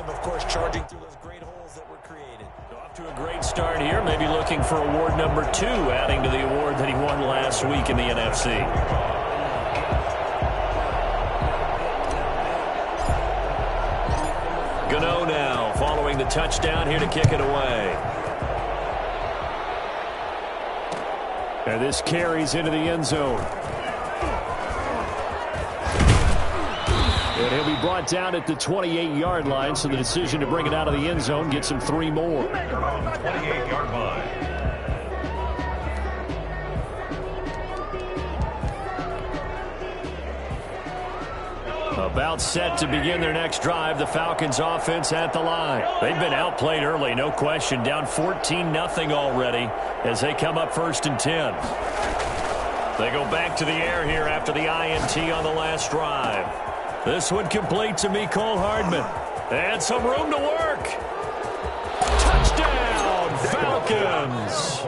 of course, charging through those great holes that were created. Off to a great start here, maybe looking for award number 2, adding to the award that he won last week in the NFC. Gano now, following the touchdown, here to kick it away. And this carries into the end zone. And he'll be brought down at the 28-yard line, so the decision to bring it out of the end zone gets him 3 more. 28-yard line. About set to begin their next drive, the Falcons offense at the line. They've been outplayed early, no question, down 14-0 already as they come up 1st and 10. They go back to the air here after the INT on the last drive. This one complete to Mecole Hardman. And some room to work. Touchdown, Falcons.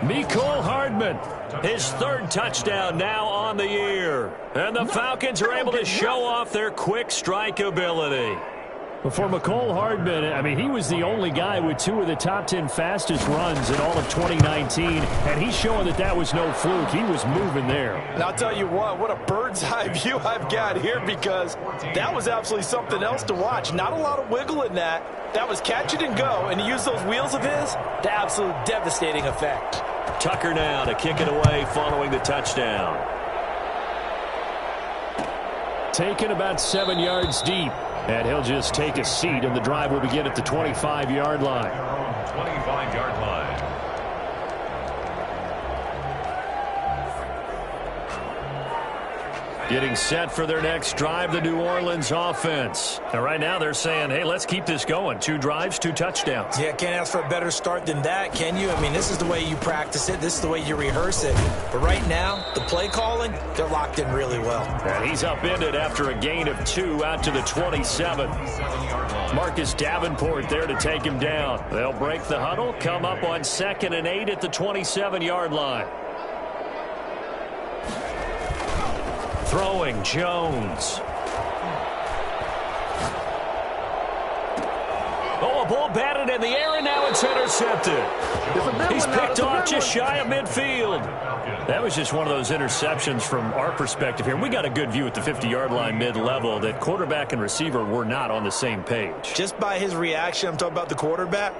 Mecole Hardman, his 3rd touchdown now on the year. And the Falcons are able to show off their quick strike ability. For Mecole Hardman, I mean, he was the only guy with 2 of the top 10 fastest runs in all of 2019, and he's showing that that was no fluke. He was moving there. And I'll tell you what a bird's eye view I've got here, because that was absolutely something else to watch. Not a lot of wiggle in that. That was catch it and go, and he used those wheels of his to absolute devastating effect. Tucker now to kick it away following the touchdown. Taken about 7 yards deep. And he'll just take a seat, and the drive will begin at the 25-yard line. 25-yard line. Getting set for their next drive, the New Orleans offense. And right now they're saying, hey, let's keep this going. 2 drives, 2 touchdowns. Yeah, can't ask for a better start than that, can you? I mean, this is the way you practice it. This is the way you rehearse it. But right now, the play calling, they're locked in really well. And he's upended after a gain of 2 out to the 27. Marcus Davenport there to take him down. They'll break the huddle, come up on 2nd and 8 at the 27-yard line. Throwing, Jones. Oh, a ball batted in the air, and now it's intercepted. He's picked off just shy of midfield. That was just one of those interceptions from our perspective here. We got a good view at the 50-yard line mid-level that quarterback and receiver were not on the same page. Just by his reaction, I'm talking about the quarterback,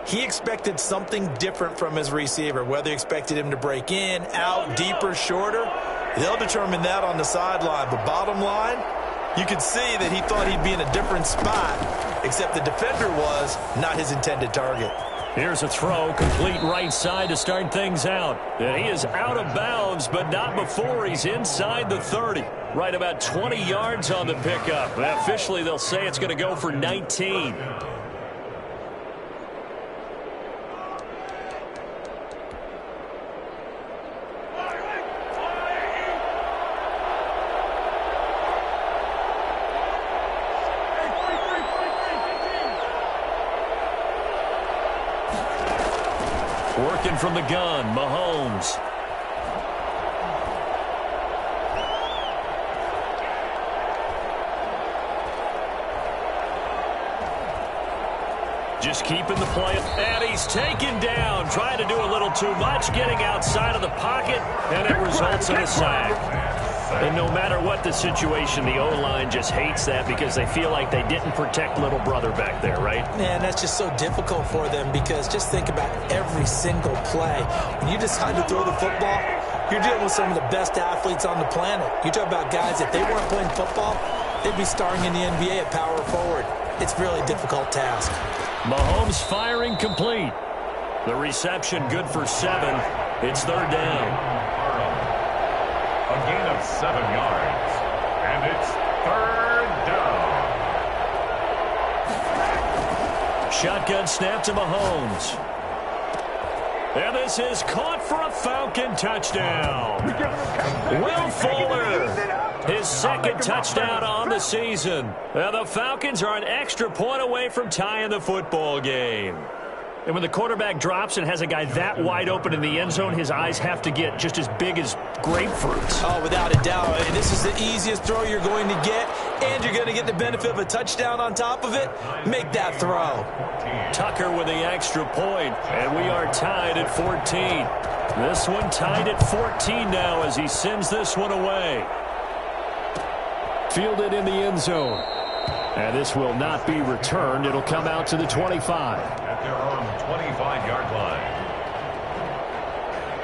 he expected something different from his receiver, whether he expected him to break in, out, deeper, shorter. They'll determine that on the sideline. But bottom line, you could see that he thought he'd be in a different spot, except the defender was not his intended target. Here's a throw, complete right side to start things out. And he is out of bounds, but not before he's inside the 30. Right about 20 yards on the pickup. Officially, they'll say it's going to go for 19. Working from the gun, Mahomes. Just keeping the play. And he's taken down, trying to do a little too much, getting outside of the pocket, and it results in a sack. And no matter what the situation, the O-line just hates that because they feel like they didn't protect little brother back there, right? Man, that's just so difficult for them, because just think about every single play. When you decide to throw the football, you're dealing with some of the best athletes on the planet. You talk about guys, if they weren't playing football, they'd be starring in the NBA at power forward. It's a really difficult task. Mahomes firing complete. The reception good for 7. It's 3rd down. A gain of 7 yards. And it's 3rd down. Shotgun snap to Mahomes. And this is caught for a Falcon touchdown. Will Fuller, his 2nd touchdown on the season. And the Falcons are an extra point away from tying the football game. And when the quarterback drops and has a guy that wide open in the end zone, his eyes have to get just as big as grapefruits. Oh, without a doubt. I mean, this is the easiest throw you're going to get, and you're going to get the benefit of a touchdown on top of it. Make that throw. Tucker with the extra point, and we are tied at 14. This one tied at 14 now as he sends this one away. Fielded in the end zone. And this will not be returned. It'll come out to the 25. At their own 25-yard line.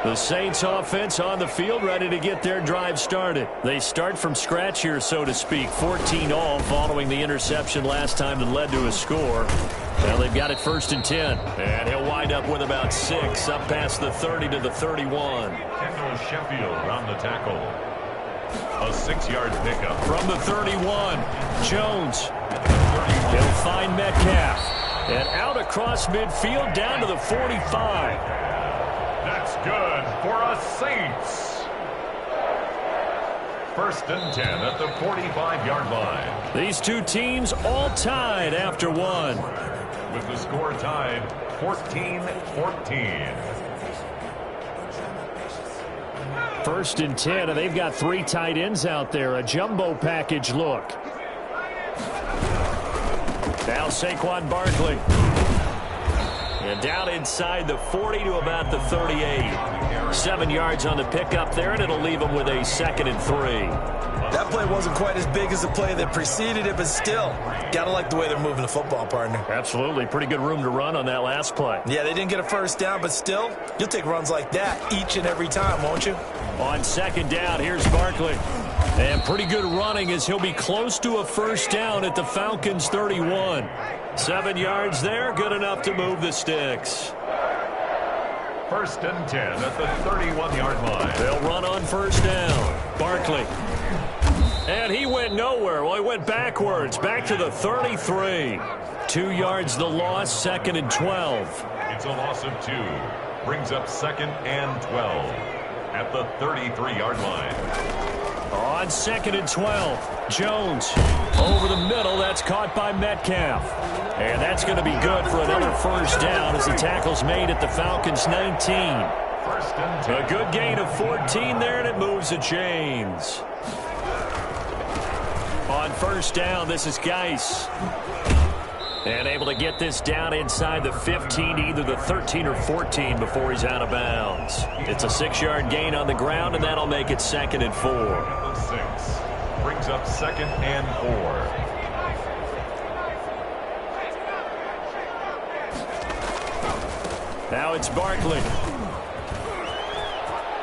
The Saints offense on the field ready to get their drive started. They start from scratch here, so to speak. 14-all following the interception last time that led to a score. Well, they've got it 1st and 10. And he'll wind up with about 6 up past the 30 to the 31. Kendall Sheffield on the tackle. A 6-yard pickup. From the 31, Jones. He'll find Metcalf. And out across midfield down to the 45. That's good for a Saints. 1st and 10 at the 45-yard line. These two teams all tied after one. With the score tied 14-14. 1st and 10, and they've got 3 tight ends out there. A jumbo package look. Now Saquon Barkley. And down inside the 40 to about the 38. 7 yards on the pickup there, and it'll leave him with a 2nd and 3. That play wasn't quite as big as the play that preceded it, but still, got to like the way they're moving the football, partner. Absolutely. Pretty good room to run on that last play. Yeah, they didn't get a 1st down, but still, you'll take runs like that each and every time, won't you? On 2nd down, here's Barkley. And pretty good running as he'll be close to a 1st down at the Falcons' 31. 7 yards there, good enough to move the sticks. 1st and 10 at the 31-yard line. They'll run on 1st down. Barkley. And he went nowhere. Well, he went backwards, back to the 33. 2 yards the loss, 2nd and 12. It's a loss of 2. Brings up 2nd and 12 at the 33-yard line. On 2nd and 12, Jones over the middle. That's caught by Metcalf. And that's going to be good for another 1st down as the tackle's made at the Falcons' 19. 1st and 10. A good gain of 14 there, and it moves the chains. On 1st down, this is Geis. And able to get this down inside the 15, either the 13 or 14 before he's out of bounds. It's a 6-yard gain on the ground, and that'll make it 2nd and 4. 6. Brings up 2nd and 4. Now it's Barkley.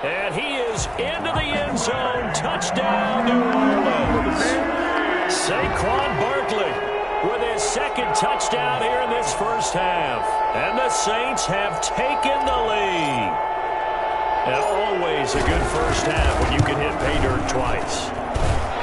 And he is into the end zone. Touchdown, New Orleans. Saquon Barkley with his 2nd touchdown here in this 1st half. And the Saints have taken the lead. And always a good 1st half when you can hit pay dirt twice.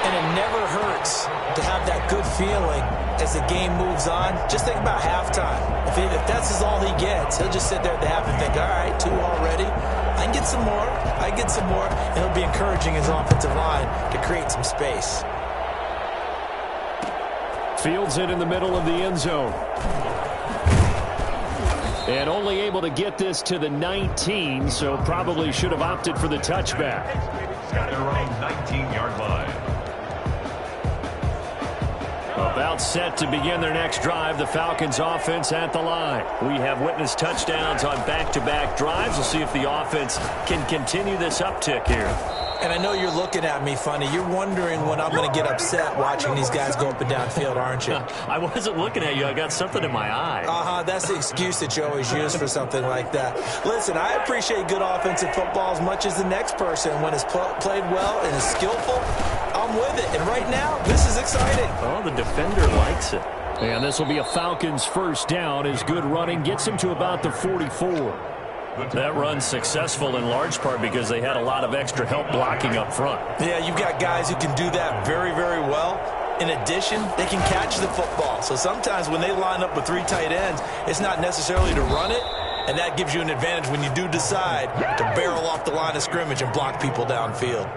And it never hurts to have that good feeling as the game moves on. Just think about halftime. If that's all he gets, he'll just sit there at the half and think, all right, 2 already. I can get some more. I can get some more. And he'll be encouraging his offensive line to create some space. Fields it in the middle of the end zone. And only able to get this to the 19, so probably should have opted for the touchback. Got their own 19-yard line. About set to begin their next drive, the Falcons offense at the line. We have witnessed touchdowns on back-to-back drives. We'll see if the offense can continue this uptick here. And I know you're looking at me funny. You're wondering when I'm going to get upset watching these guys go up and down field, aren't you? I wasn't looking at you. I got something in my eye. That's the excuse that you always use for something like that. Listen, I appreciate good offensive football as much as the next person. When it's played well and is skillful, I'm with it. And right now, this is exciting. Oh, the defender likes it. And this will be a Falcons 1st down as good running gets him to about the 44. That run's successful in large part because they had a lot of extra help blocking up front. Yeah, you've got guys who can do that very, very well. In addition, they can catch the football. So sometimes when they line up with 3 tight ends, it's not necessarily to run it, and that gives you an advantage when you do decide to barrel off the line of scrimmage and block people downfield.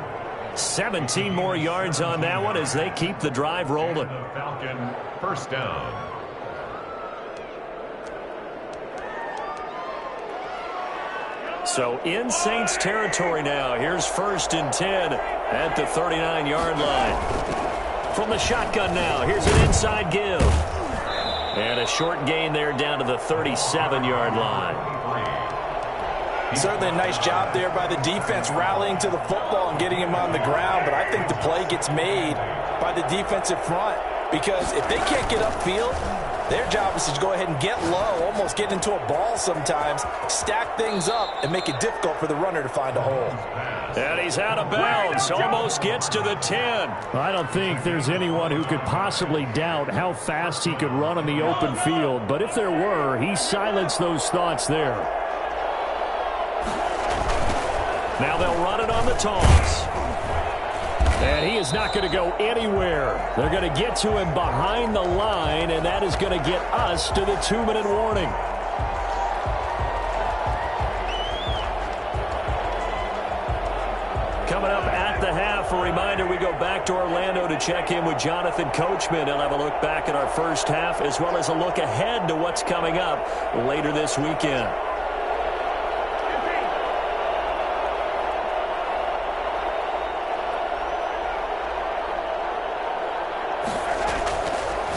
17 more yards on that one as they keep the drive rolling. Falcon 1st down. So in Saints territory now. Here's 1st and 10 at the 39-yard line. From the shotgun now, here's an inside give. And a short gain there down to the 37-yard line. Certainly a nice job there by the defense rallying to the football and getting him on the ground, but I think the play gets made by the defensive front because if they can't get upfield, their job is to go ahead and get low, almost get into a ball sometimes, stack things up, and make it difficult for the runner to find a hole. And he's out of bounds, almost gets to the 10. I don't think there's anyone who could possibly doubt how fast he could run on the open field, but if there were, he silenced those thoughts there. Now they'll run it on the toss. And he is not going to go anywhere. They're going to get to him behind the line, and that is going to get us to the 2-minute warning. Coming up at the half, a reminder, we go back to Orlando to check in with Jonathan Coachman. He'll have a look back at our first half as well as a look ahead to what's coming up later this weekend.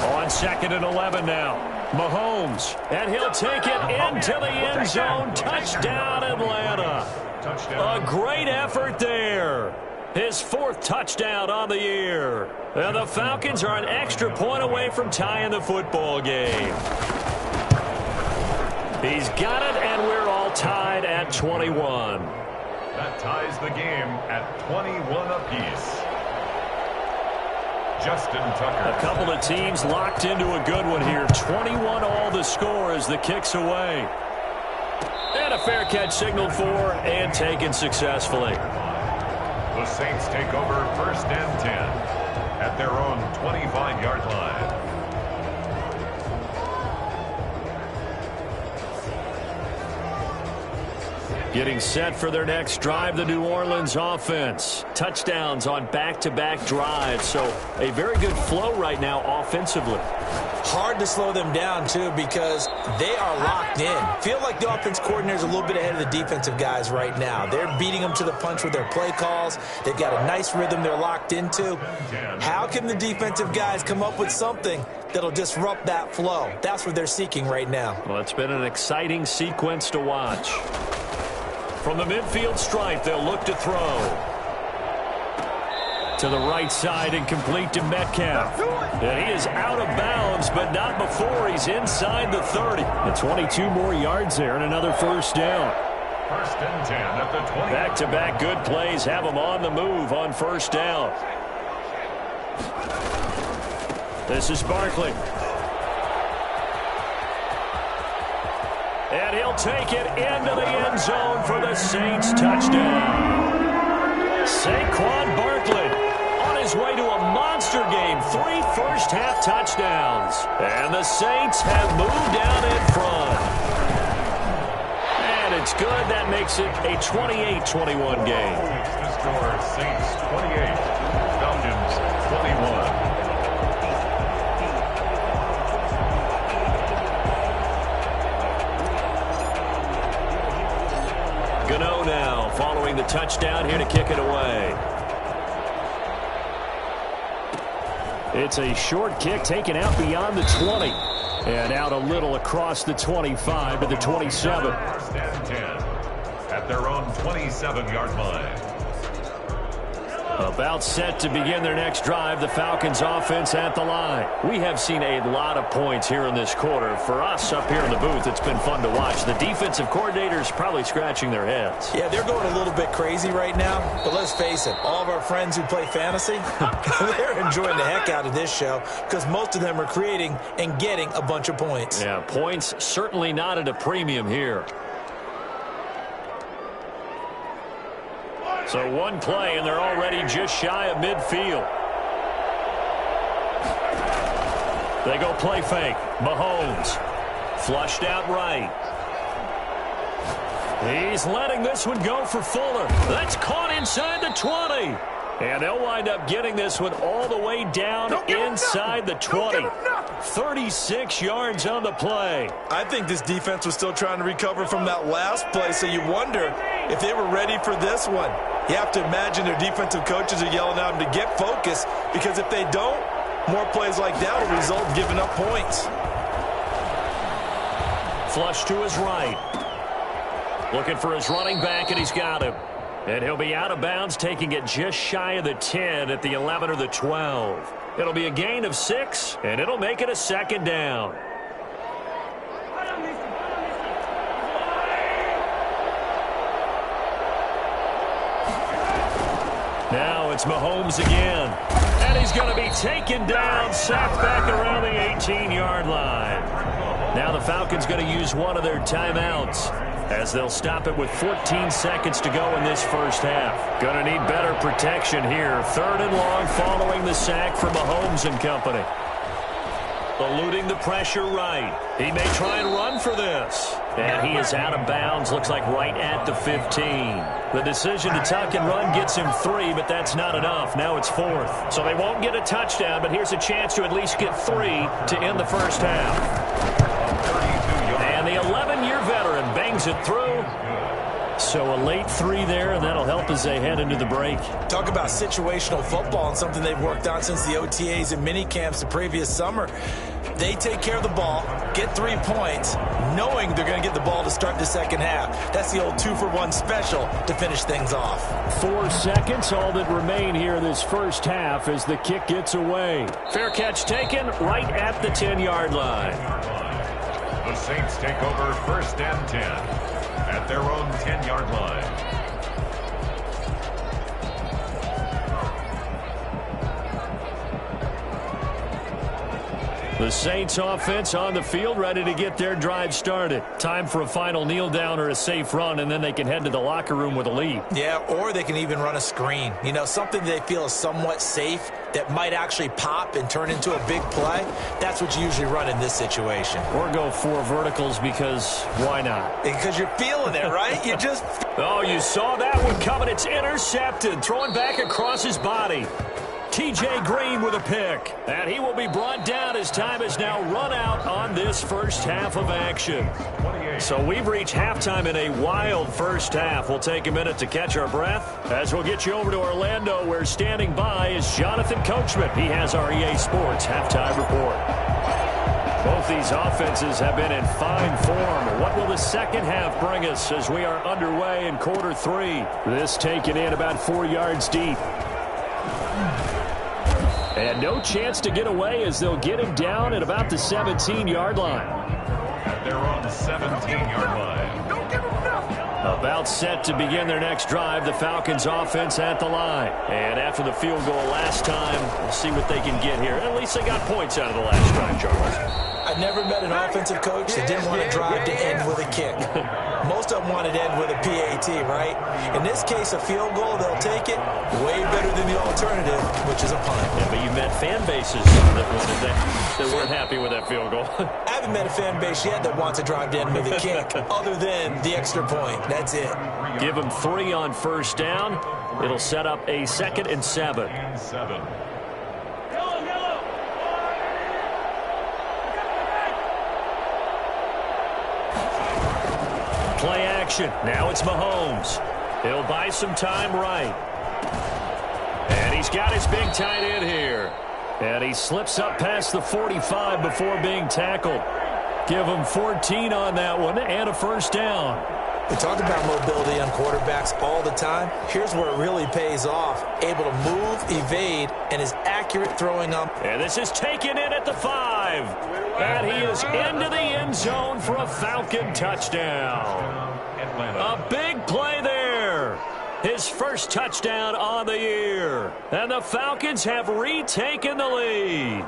On 2nd and 11 now. Mahomes, and he'll take it into the end zone. Touchdown, Atlanta. A great effort there. His 4th touchdown on the year. And the Falcons are an extra point away from tying the football game. He's got it, and we're all tied at 21. That ties the game at 21 apiece. Justin Tucker. A couple of teams locked into a good one here. 21 all the score as the kick's away. And a fair catch signaled for and taken successfully. The Saints take over 1st and 10 at their own 25-yard line. Getting set for their next drive, the New Orleans offense. Touchdowns on back-to-back drives, so a very good flow right now offensively. Hard to slow them down, too, because they are locked in. Feel like the offense coordinator is a little bit ahead of the defensive guys right now. They're beating them to the punch with their play calls. They've got a nice rhythm they're locked into. How can the defensive guys come up with something that'll disrupt that flow? That's what they're seeking right now. Well, it's been an exciting sequence to watch. From the midfield stripe, they'll look to throw. To the right side and complete to Metcalf. And he is out of bounds, but not before he's inside the 30. And 22 more yards there and another 1st down. 1st and 10 at the 20. Back-to-back good plays have him on the move on 1st down. This is Barkley. And he'll take it into the end zone for the Saints touchdown. Saquon Barkley on his way to a monster game. 3 first-half touchdowns. And the Saints have moved down in front. And it's good. That makes it a 28-21 game. The score, Saints 28, Falcons 21. Gano now following the touchdown here to kick it away. It's a short kick taken out beyond the 20. And out a little across the 25 to the 27. 1st and 10 at their own 27-yard line. About set to begin their next drive, the Falcons offense at the line. We have seen a lot of points here in this quarter. For us up here in the booth, it's been fun to watch. The defensive coordinators probably scratching their heads. Yeah, they're going a little bit crazy right now, but let's face it, all of our friends who play fantasy, they're enjoying the heck out of this show because most of them are creating and getting a bunch of points. Yeah, points certainly not at a premium here. So one play, and they're already just shy of midfield. They go play fake. Mahomes flushed out right. He's letting this one go for Fuller. That's caught inside the 20. And they'll wind up getting this one all the way down inside the 20. 36 yards on the play. I think this defense was still trying to recover from that last play, so you wonder if they were ready for this one. You have to imagine their defensive coaches are yelling at them to get focused, because if they don't, more plays like that will result in giving up points. Flush to his right. Looking for his running back, and he's got him. And he'll be out of bounds, taking it just shy of the 10 at the 11 or the 12. It'll be a gain of 6, and it'll make it a second down. Now it's Mahomes again. And he's going to be taken down, sacked back around the 18-yard line. Now the Falcons going to use one of their timeouts, as they'll stop it with 14 seconds to go in this first half. Going to need better protection here. 3rd and long following the sack from Mahomes and company. Eluding the pressure right. He may try and run for this. And he is out of bounds, looks like right at the 15. The decision to tuck and run gets him 3, but that's not enough. Now it's 4th. So they won't get a touchdown, but here's a chance to at least get 3 to end the first half. And the 11-year veteran bangs it through. So a late 3 there, and that'll help as they head into the break. Talk about situational football and something they've worked on since the OTAs and mini camps the previous summer. They take care of the ball, get 3 points, knowing they're going to get the ball to start the second half. That's the old 2-for-1 special to finish things off. 4 seconds, all that remain here this first half as the kick gets away. Fair catch taken right at the 10-yard line. The Saints take over 1st and 10 at their own 10-yard line. The Saints offense on the field, ready to get their drive started. Time for a final kneel down or a safe run, and then they can head to the locker room with a lead. Yeah, or they can even run a screen. You know, something they feel is somewhat safe that might actually pop and turn into a big play. That's what you usually run in this situation. Or go 4 verticals, because why not? Because you're feeling it, right? You just... Oh, you saw that one coming. It's intercepted. Throwing back across his body. T.J. Green with a pick. And he will be brought down as time has now run out on this first half of action. So we've reached halftime in a wild first half. We'll take a minute to catch our breath as we'll get you over to Orlando, where standing by is Jonathan Coachman. He has our EA Sports halftime report. Both these offenses have been in fine form. What will the second half bring us as we are underway in quarter 3? This taken in about 4 yards deep. And no chance to get away as they'll get him down at about the 17-yard line. At their own 17-yard line. About set to begin their next drive, the Falcons offense at the line. And after the field goal last time, we'll see what they can get here. At least they got points out of the last drive, Charles. I've never met an offensive coach that didn't want to drive to end with a kick. Most of them wanted to end with a PAT, right? In this case, a field goal, they'll take it way better than the alternative, which is a punt. Yeah, but you met fan bases that weren't happy with that field goal. I haven't met a fan base yet that wants to drive to end with a kick, other than the extra point. That's it. Give them 3 on first down. It'll set up a 2nd and 7. Play action. Now it's Mahomes. He'll buy some time right. And he's got his big tight end here. And he slips up past the 45 before being tackled. Give him 14 on that one and a first down. We talk about mobility on quarterbacks all the time. Here's where it really pays off. Able to move, evade, and is accurate throwing up. And this is taken in at the 5. And he is into the end zone for a Falcon touchdown. A big play there. His first touchdown on the year. And the Falcons have retaken the lead.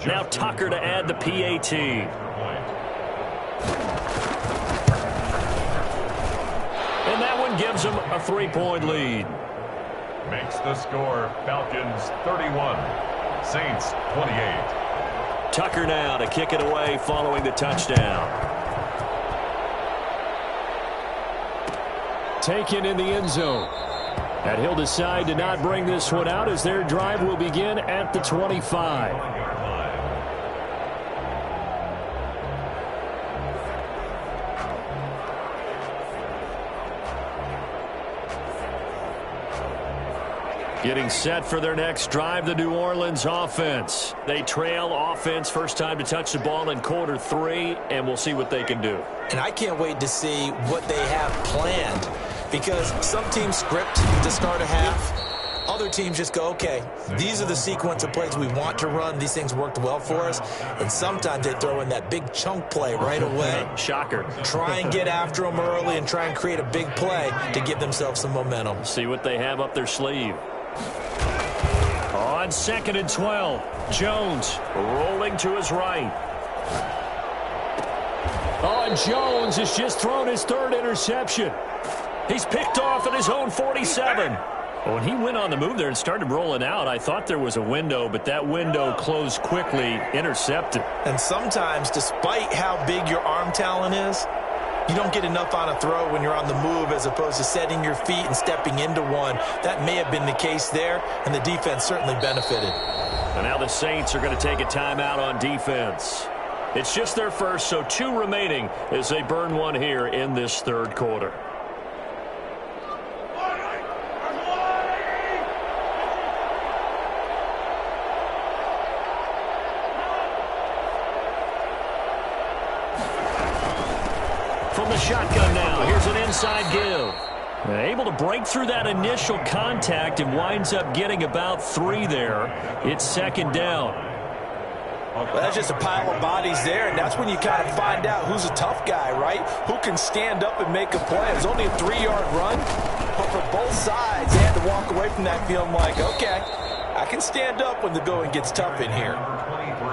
Now Tucker to add the PAT. And that one gives him a 3-point lead. Makes the score Falcons 31, Saints 28. Tucker now to kick it away following the touchdown. Taken in the end zone. And he'll decide to not bring this one out as their drive will begin at the 25. Getting set for their next drive, the New Orleans offense. They trail offense, first time to touch the ball in quarter 3, and we'll see what they can do. And I can't wait to see what they have planned, because some teams script to start a half. Other teams just go, okay, these are the sequence of plays we want to run. These things worked well for us. And sometimes they throw in that big chunk play right away. Shocker. Try and get after them early and try and create a big play to give themselves some momentum. See what they have up their sleeve. On 2nd and 12, Jones rolling to his right. Oh, and Jones has just thrown his 3rd interception. He's picked off at his own 47. When he went on the move there and started rolling out, I thought there was a window, but that window closed quickly, intercepted. And sometimes, despite how big your arm talent is, you don't get enough on a throw when you're on the move as opposed to setting your feet and stepping into one. That may have been the case there, and the defense certainly benefited. And now the Saints are going to take a timeout on defense. It's just their first, so 2 remaining as they burn one here in this 3rd quarter. From the shotgun now, here's an inside give. Able to break through that initial contact and winds up getting about 3 there. It's 2nd down. Well, that's just a pile of bodies there, and that's when you kind of find out who's a tough guy, right? Who can stand up and make a play. It was only a 3-yard run, but for both sides, they had to walk away from that feeling like, okay, I can stand up when the going gets tough in here.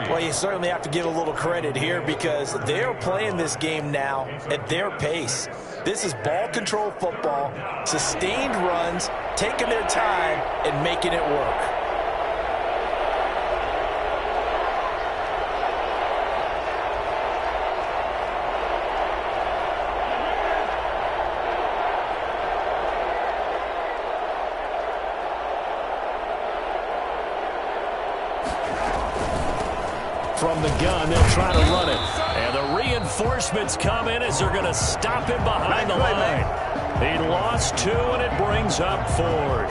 Well, you certainly have to give a little credit here because they're playing this game now at their pace. This is ball control football, sustained runs, taking their time and making it work. From the gun, they'll try to run it. And the reinforcements come in as they're going to stop him behind the line. He lost 2, and it brings up 4th.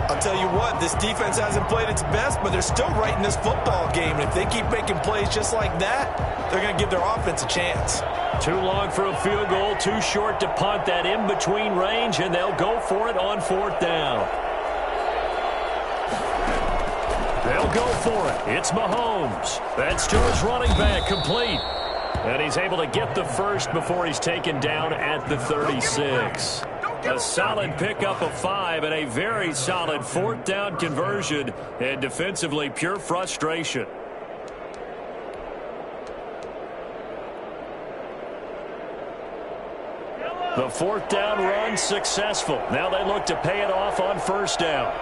I'll tell you what, this defense hasn't played its best, but they're still right in this football game. And if they keep making plays just like that, they're going to give their offense a chance. Too long for a field goal, too short to punt that in-between range, and they'll go for it on 4th down. They'll go for it. It's Mahomes. That's to his running back, complete. And he's able to get the first before he's taken down at the 36. A solid pickup of 5 and a very solid 4th down conversion. And defensively, pure frustration. The 4th down run successful. Now they look to pay it off on 1st down.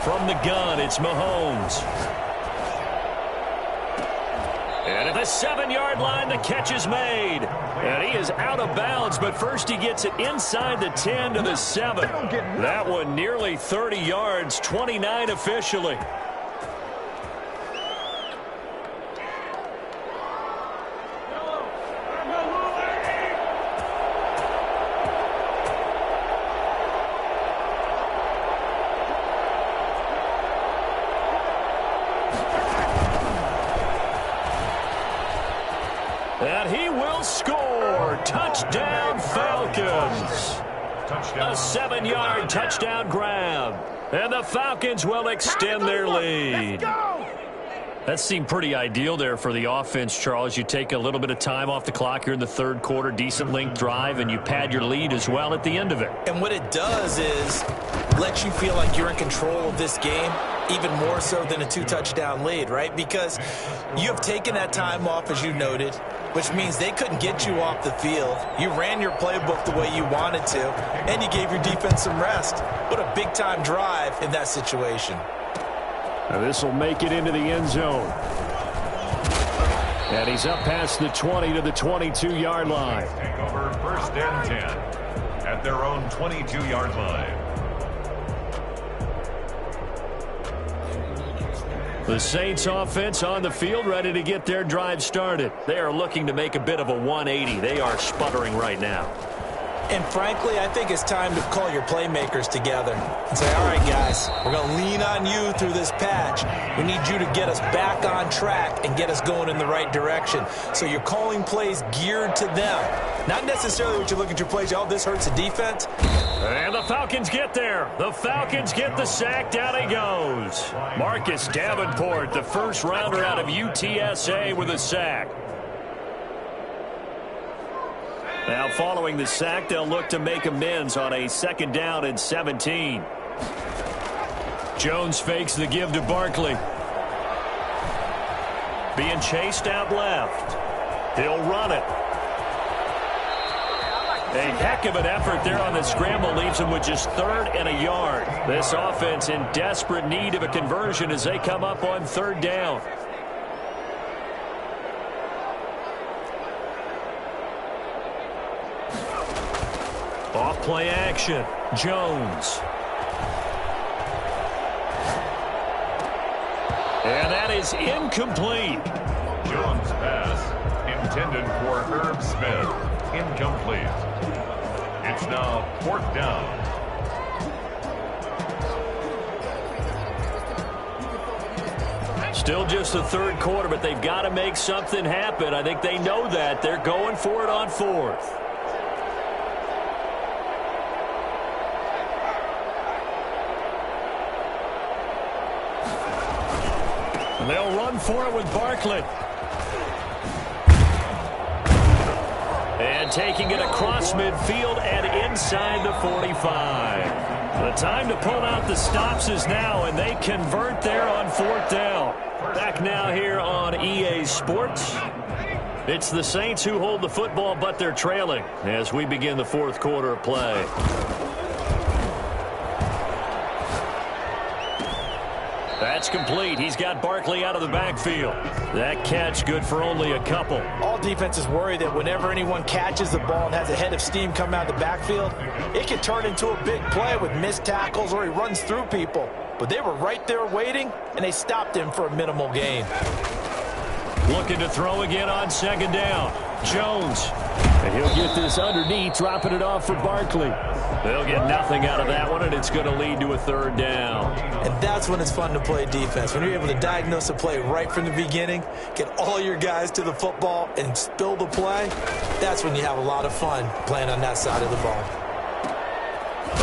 From the gun, it's Mahomes. And at the 7-yard line, the catch is made. And he is out of bounds, but first he gets it inside the 10 to the 7. That one nearly 30 yards, 29 officially. And he will score. Touchdown, Falcons. A 7-yard touchdown grab. And the Falcons will extend their lead. That seemed pretty ideal there for the offense, Charles. You take a little bit of time off the clock here in the 3rd quarter, decent length drive, and you pad your lead as well at the end of it. And what it does is let you feel like you're in control of this game, even more so than a 2-touchdown lead, right? Because you have taken that time off, as you noted, which means they couldn't get you off the field. You ran your playbook the way you wanted to, and you gave your defense some rest. What a big-time drive in that situation. Now this will make it into the end zone. And he's up past the 20 to the 22-yard line. Take over 1st and 10 at their own 22-yard line. The Saints offense on the field, ready to get their drive started. They are looking to make a bit of a 180. They are sputtering right now. And frankly, I think it's time to call your playmakers together and say, all right, guys, we're going to lean on you through this patch. We need you to get us back on track and get us going in the right direction. So you're calling plays geared to them. Not necessarily what you look at your plays, oh, this hurts the defense. And the Falcons get there. The Falcons get the sack. Down he goes. Marcus Davenport, the first rounder out of UTSA with a sack. Now following the sack, they'll look to make amends on a 2nd down and 17. Jones fakes the give to Barkley. Being chased out left. He'll run it. A heck of an effort there on the scramble leaves him with just 3rd and a yard. This offense in desperate need of a conversion as they come up on 3rd down. Off play action. Jones. And that is incomplete. Jones' pass intended for Herb Smith. Incomplete. It's now 4th down. Still just the 3rd quarter, but they've got to make something happen. I think they know that. They're going for it on 4th. And they'll run for it with Barkley. And taking it across midfield and inside the 45. The time to pull out the stops is now, and they convert there on 4th down. Back now here on EA Sports. It's the Saints who hold the football, but they're trailing as we begin the 4th quarter of play. That's complete. He's got Barkley out of the backfield. That catch good for only a couple. All defenses worry that whenever anyone catches the ball and has a head of steam come out of the backfield, it can turn into a big play with missed tackles or he runs through people. But they were right there waiting, and they stopped him for a minimal gain. Looking to throw again on 2nd down. Jones. And he'll get this underneath, dropping it off for Barkley. They'll get nothing out of that one, and it's going to lead to a 3rd down. And that's when it's fun to play defense. When you're able to diagnose a play right from the beginning, get all your guys to the football, and spill the play, that's when you have a lot of fun playing on that side of the ball.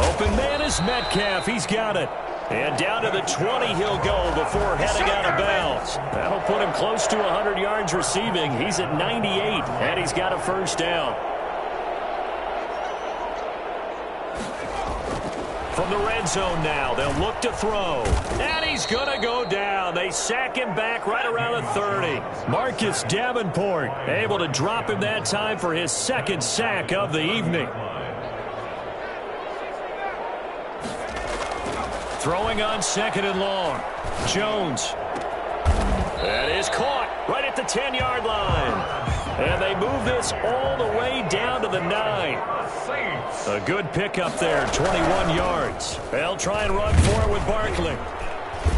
Open man is Metcalf. He's got it. And down to the 20 he'll go before heading out of bounds. That'll put him close to 100 yards receiving. He's at 98, and he's got a 1st down. From the red zone now, they'll look to throw. And he's going to go down. They sack him back right around the 30. Marcus Davenport able to drop him that time for his 2nd sack of the evening. Throwing on 2nd and long. Jones. That is caught right at the 10-yard line. And they move this all the way down to the 9. A good pickup there, 21 yards. They'll try and run for it with Barkley.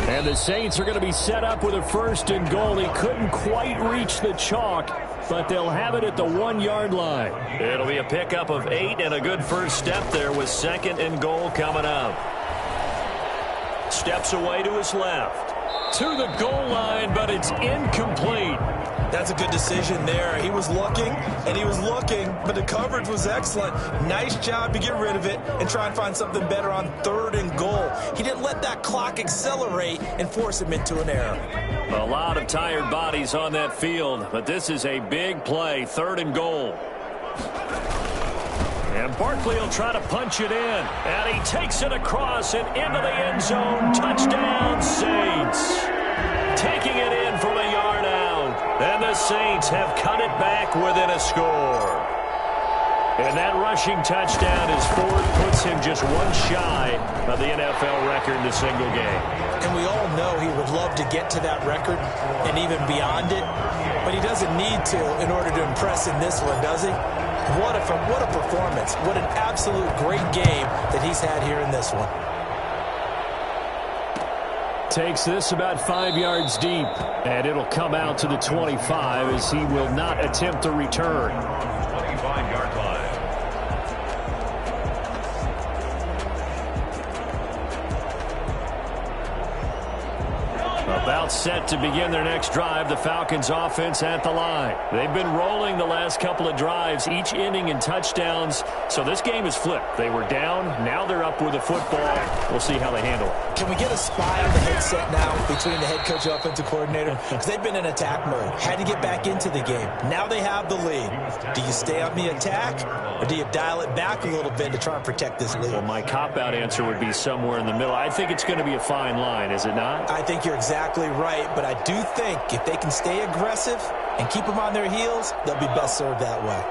And the Saints are going to be set up with a 1st and goal. He couldn't quite reach the chalk, but they'll have it at the 1-yard line. It'll be a pickup of 8 and a good first step there with 2nd and goal coming up. Steps away to his left. To the goal line, but it's incomplete. That's a good decision there. He was looking, and he was looking, but the coverage was excellent. Nice job to get rid of it and try and find something better on 3rd and goal. He didn't let that clock accelerate and force him into an error. A lot of tired bodies on that field, but this is a big play, 3rd and goal. And Barkley will try to punch it in. And he takes it across and into the end zone. Touchdown, Saints. Taking it in from a yard out. And the Saints have cut it back within a score. And that rushing touchdown is fourth, puts him just one shy of the NFL record in a single game. And we all know he would love to get to that record and even beyond it, but he doesn't need to in order to impress in this one, does he? What a performance. What an absolute great game that he's had here in this one. Takes this about 5 yards deep, and it'll come out to the 25 as he will not attempt to return. 25-yard line. About set to begin their next drive, the Falcons offense at the line. They've been rolling the last couple of drives, each inning in touchdowns, so this game is flipped. They were down, now they're up with the football. We'll see how they handle it. Can we get a spy on the headset now between the head coach and offensive coordinator? Because they've been in attack mode, had to get back into the game. Now they have the lead. Do you stay on the attack, or do you dial it back a little bit to try and protect this lead? Well, my cop-out answer would be somewhere in the middle. I think it's going to be a fine line, is it not? I think you're exactly right, but I do think if they can stay aggressive and keep them on their heels, they'll be best served that way.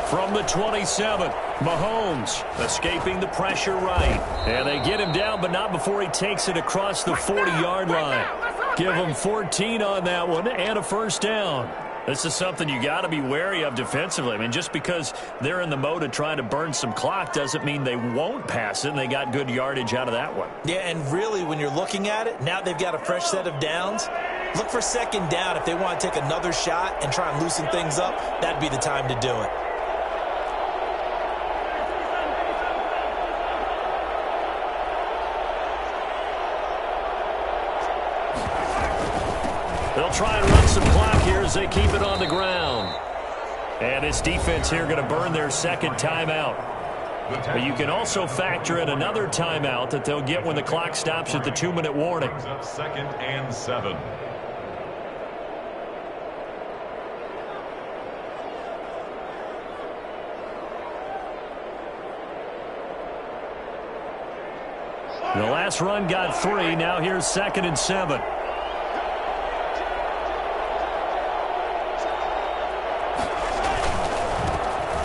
From the 27, Mahomes escaping the pressure right. And they get him down, but not before he takes it across the 40-yard line. Give him 14 on that one and a first down. This is something you got to be wary of defensively. I mean, just because they're in the mode of trying to burn some clock doesn't mean they won't pass it, and they got good yardage out of that one. Yeah, and really, when you're looking at it, now they've got a fresh set of downs. Look for second down if they want to take another shot and try and loosen things up. That'd be the time to do it. They'll try and run some clock here as they keep it on the ground. And this defense here going to burn their second timeout. But you can also factor in another timeout that they'll get when the clock stops at the 2-minute warning. Second and 7. The last run got 3. Now here's 2nd and 7.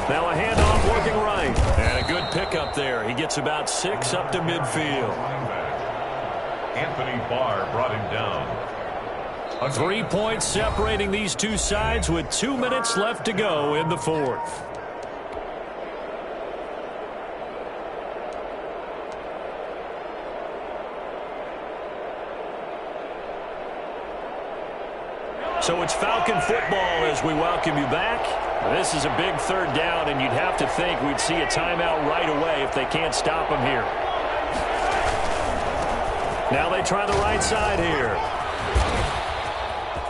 Now a handoff working right. And a good pickup there. He gets about 6 up to midfield. Anthony Barr brought him down. 3 points separating these two sides with 2 minutes left to go in the fourth. So it's Falcon football as we welcome you back. This is a big third down, and you'd have to think we'd see a timeout right away if they can't stop them here. Now they try the right side here.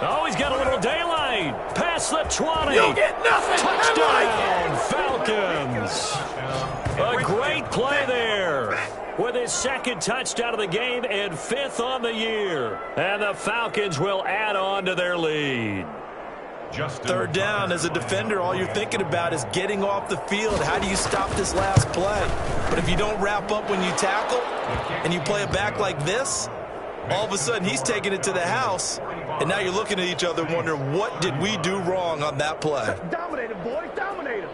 Oh, he's got a little daylight. Past the 20. You'll get nothing. Touchdown, Falcons. A great play there. With his second touchdown of the game and 5th on the year. And the Falcons will add on to their lead. Third down, as a defender, all you're thinking about is getting off the field. How do you stop this last play? But if you don't wrap up when you tackle and you play it back like this, all of a sudden he's taking it to the house, and now you're looking at each other wondering, what did we do wrong on that play? Dominate him, boys, dominate him.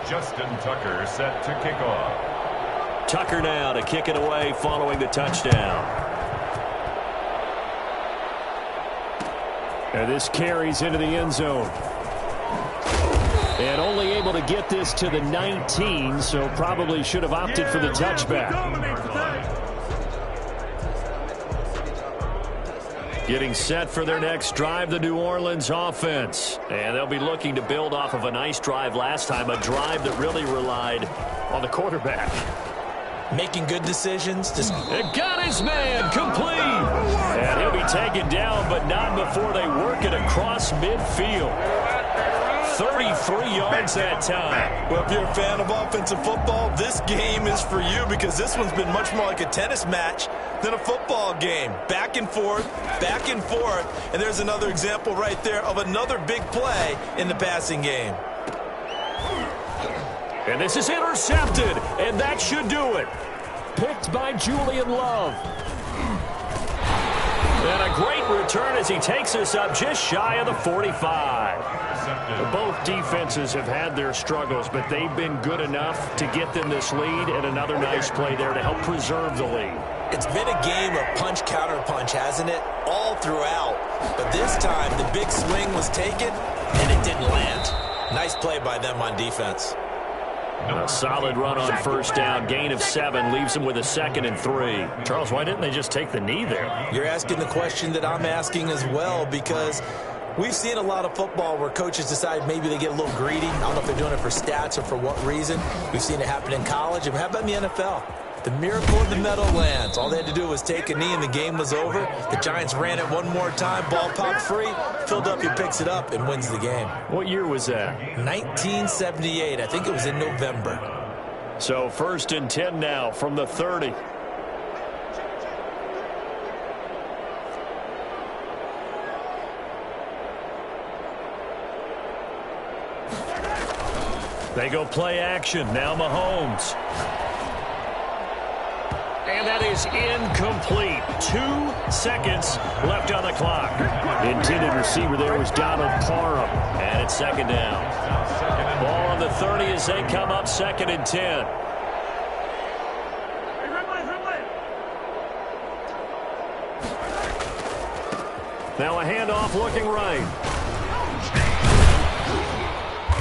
Justin Tucker set to kick off. Tucker now to kick it away following the touchdown. And this carries into the end zone. And only able to get this to the 19, so probably should have opted for the touchback. Getting set for their next drive, the New Orleans offense. And they'll be looking to build off of a nice drive last time, a drive that really relied on the quarterback. Making good decisions. It got his man complete. And he'll be taken down, but not before they work it across midfield. 33 yards that time. Well, if you're a fan of offensive football, this game is for you, because this one's been much more like a tennis match than a football game. Back and forth, and there's another example right there of another big play in the passing game. And this is intercepted, and that should do it. picked by Julian Love. And a great return as he takes us up just shy of the 45. Both defenses have had their struggles, but they've been good enough to get them this lead, and another nice play there to help preserve the lead. It's been a game of punch-counter-punch, hasn't it? All throughout. But this time, the big swing was taken, and it didn't land. Nice play by them on defense. A solid run on first down. Gain of 7 leaves him with a 2nd and 3. Charles, why didn't they just take the knee there? You're asking the question that I'm asking as well, because we've seen a lot of football where coaches decide maybe they get a little greedy. I don't know if they're doing it for stats or for what reason. We've seen it happen in college. And how about in the NFL? The miracle of the Meadowlands. All they had to do was take a knee and the game was over. The Giants ran it one more time. Ball popped free. Philadelphia picks it up and wins the game. What year was that? 1978. I think it was in November. So 1st and 10 now from the 30. They go play action. Now Mahomes. And that is incomplete. 2 seconds left on the clock. The intended receiver there was Donald Parham. And it's 2nd down. Ball on the 30 as they come up 2nd and 10. Now a handoff looking right.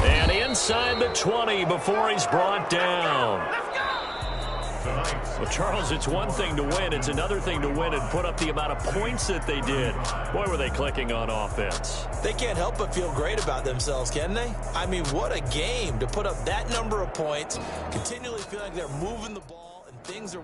And inside the 20 before he's brought down. Well, Charles, it's one thing to win. It's another thing to win and put up the amount of points that they did. Boy, were they clicking on offense. They can't help but feel great about themselves, can they? I mean, what a game to put up that number of points, continually feel like they're moving the ball and things are